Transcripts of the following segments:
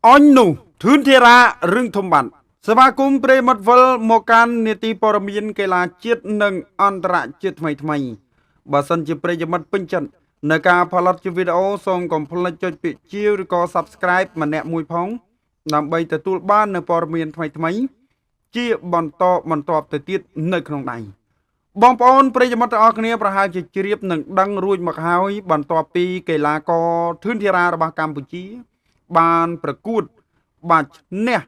អញនោះធឿនធារារឿងធំបានសមាគមប្រិមត្តវិលមកកាន់នីតិព័រមានកីឡាជាតិនិងអន្តរជាតិថ្មីបើសិនជាប្រិយមិត្តពេញចិត្តនៅការផលិតជាវីដេអូសូមកុំភ្លេចចុចពាក្យជាវឬក៏ Subscribe ម្នាក់មួយផងដើម្បីទទួលបាននូវព័ត៌មានថ្មីជាបន្តទៅទៀតនៅក្នុងដៃបងប្អូនប្រិយមិត្តទាំងអស់គ្នាប្រហែលជាជ្រាបនឹងដឹងរួចមកហើយបន្ទាប់ពីកីឡាករធឿនធារារបស់កម្ពុជាបានប្រកួតបាច់ឈ្នះ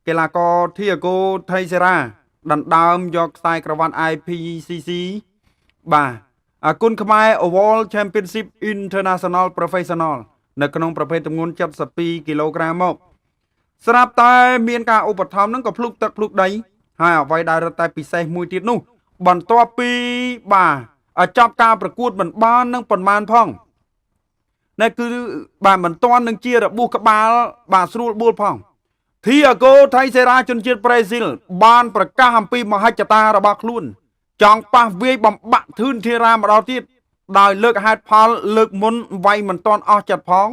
កីឡាករធីអាហ្គូថៃសេរ៉ាដណ្ដើមយកខ្សែក្រវ៉ាត់ IPCC បាទគុណខ្មែរ World Championship International Professional នៅក្នុងប្រភេទទម្ងន់72គីឡូក្រាមមកស្រាប់តែមានការឧបត្ថម្ភនឹងក៏ភ្លុកទឹកភ្លុកដីហើយអ្វីដែលរត់តែពិសេសមួយទៀតនោះបន្ទាប់ពីបាទចប់ការប្រកួតមិនបាននឹងប៉ុន្មានផងនេះគឺបាទមិនទាន់នឹងជារបួសក្បាលបាទស្រួលបួលផងធីអាហ្គូថៃសេរ៉ាជនជាតិប្រេស៊ីលបានប្រកាសអំពីមហិច្ឆតារបស់ខ្លួនចង់ប៉ះវាយបំបាក់ធឿនធារាម្ដងទៀតដោយលើកហេតុផលលើកមុនវាយមិនទាន់អស់ចិត្តផង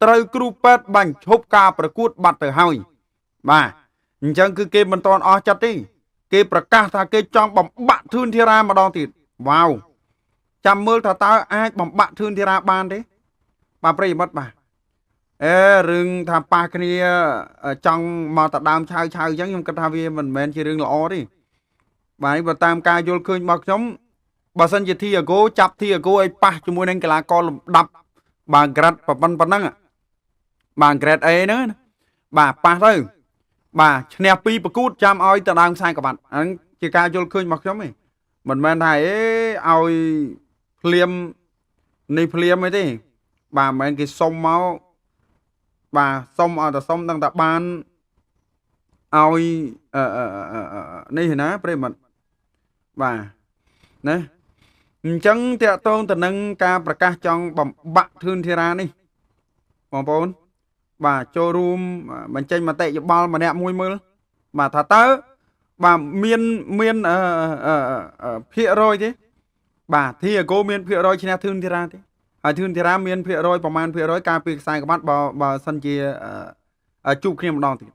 ត្រូវគ្រូពេទ្យបាញ់ឈប់ការប្រកួតបាត់ទៅហើយបាទអញ្ចឹងគឺគេមិនទាន់អស់ចិត្តទេគេប្រកាសថាគេចង់បំបាក់ធឿនធារាម្ដងទៀតវ៉ាវចាំមើលថាតើអាចបំបាក់ធឿនធារាបានទេបាទប្រិយមិត្តបាទរឿងថាប៉ះគ្នាចង់មកតដើមឆៅអញ្ចឹងខ្ញុំគិតថាវាមិនមែនជារឿងល្អទេបាទបើតាមការយល់ឃើញរបស់ខ្ញុំបើសិនជាធីអាហ្គូចាប់ធីអាហ្គូឲ្យប៉ះជាមួយនឹងកីឡាករលំដាប់បាទក្រាត់ប៉ុណ្ណឹងបាទក្រាត់ A ហ្នឹងបាទប៉ះទៅបាទឈ្នះ2ប្រកួតចាំឲ្យតដើមខ្សែក្បាត់ហ្នឹងជាការយល់ឃើញរបស់ខ្ញុំទេមិនមែនថាឲ្យភ្លាមនេះភ្លាមអីទេបាទមិនមែនគេសុំមកបាទសុំឲ្យតែសុំដឹងតែបានឲ្យនេះណាប្រិមិត្តបាទណាអញ្ចឹងតកតងទៅនឹងការប្រកាសចង់បំបាក់ធឿនធារានេះបងប្អូនបាទចូលរួមបញ្ចេញមតិយោបល់ម្នាក់មួយមើលបាទថាតើបាទមានភាគរយទេបាទធីអាហ្គូមានភាគរយឈ្នះធឿនធារាទេហើយធឿនធារាមានភាគរយប្រមាណភាគរយការពីខ្សែក្បាត់បើសិនជាជួបគ្នាម្ដងទៀត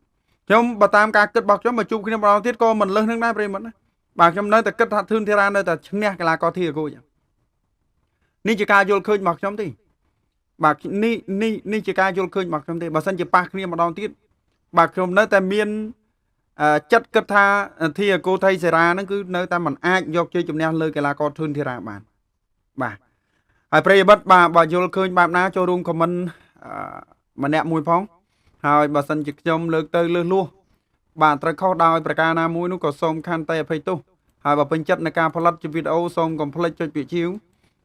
ខ្ញុំបើតាមការគិតរបស់ខ្ញុំបើជួបគ្នាម្ដងទៀតក៏មិនលឹះនឹងដែរប្រិមត្តណាបាទខ្ញុំនៅតែគិតថាធឿនធារានៅតែឈ្នះកីឡាករធីអាហ្គូចឹងនេះជាការយល់ឃើញរបស់ខ្ញុំទេបាទនេះជាការយល់ឃើញរបស់ខ្ញុំទេបើសិនជាប៉ះគ្នាម្ដងទៀតបាទខ្ញុំនៅតែមានចិត្តគិតថាធីអាហ្គូថៃសេរ៉ាហ្នឹងគឺនៅតែមិនអាចយកជ័យជំនះលើកីឡាករធឿនធារាបានបាទហើយប្រិយមិត្តបាទបើយល់ឃើញបែបណាចូលរួមខមមិនម្នាក់មួយផងហើយបើសិនជាខ្ញុំលើកទៅលើសលួសបាទត្រូវខុសដោយប្រការណាមួយនោះក៏សូមខន្តីអភ័យទោសហើយបើពេញចិត្តในការផលិតជាវីដេអូសូមកុំភ្លេចចុចពាក្យជា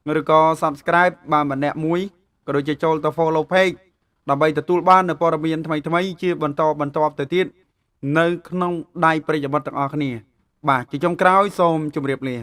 វឬក៏ Subscribe បាទម្នាក់មួយក៏ដូចជាចូលទៅ Follow Page ដើម្បីទទួលបាននូវព័ត៌មានថ្មីជាបន្តទៅទៀតនៅក្នុងដៃប្រិយមិត្តទាំងអស់គ្នាបាទជាចុងក្រោយសូមជម្រាបលា